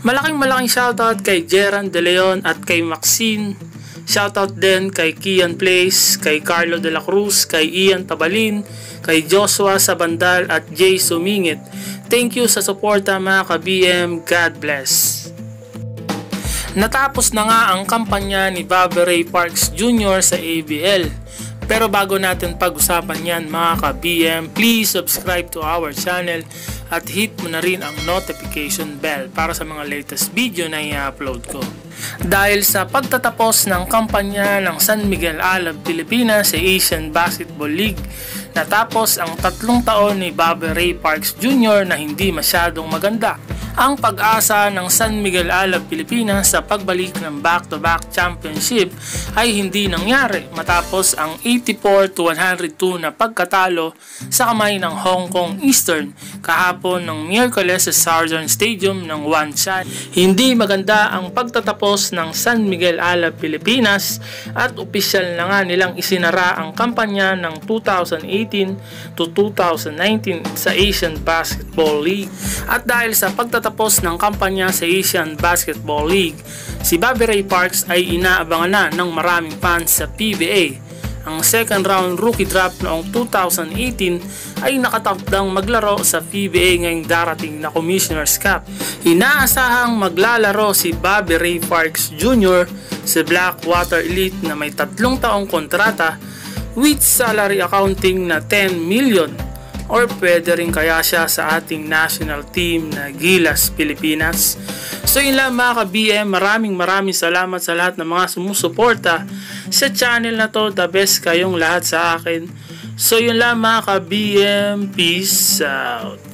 Malaking shoutout kay Jeran De Leon at kay Maxine. Shoutout din kay Kian Place, kay Carlo De La Cruz, kay Ian Tabalin, kay Joshua Sabandal at Jay Sumingit. Thank you sa suporta mga ka-BM. God bless. Natapos na nga ang kampanya ni Bobby Ray Parks Jr. sa ABL. Pero bago natin pag-usapan yan mga ka-BM, please subscribe to our channel at hit mo na rin ang notification bell para sa mga latest video na i-upload ko. Dahil sa pagtatapos ng kampanya ng San Miguel Alab Pilipinas sa Asian Basketball League, natapos ang 3 taon ni Bobby Ray Parks Jr. na hindi masyadong maganda. Ang pag-asa ng San Miguel Alab Pilipinas sa pagbalik ng back-to-back championship ay hindi nangyari matapos ang 84-102 na pagkatalo sa kamay ng Hong Kong Eastern kahapon ng Miyerkules sa Southern Stadium ng 1-shot. Hindi maganda ang pagtatapos ng San Miguel Alab Pilipinas at opisyal na nga nilang isinara ang kampanya ng 2018 to 2019 sa Asian Basketball League. At dahil sa pagtatapos ng kampanya sa Asian Basketball League, si Bobby Ray Parks ay inaabangan na ng maraming fans sa PBA. Ang second round rookie draft noong 2018 ay nakatakdang maglaro sa PBA ngayong darating na Commissioner's Cup. Inaasahang maglalaro si Bobby Ray Parks Jr. sa Blackwater Elite na may 3 taong kontrata with salary accounting na 10 million. Or pwede rin kaya siya sa ating national team na Gilas Pilipinas. So yun lang mga ka-BM, maraming salamat sa lahat ng mga sumusuporta sa channel na to. The best kayong lahat sa akin. So yun lang mga ka-BM, peace out.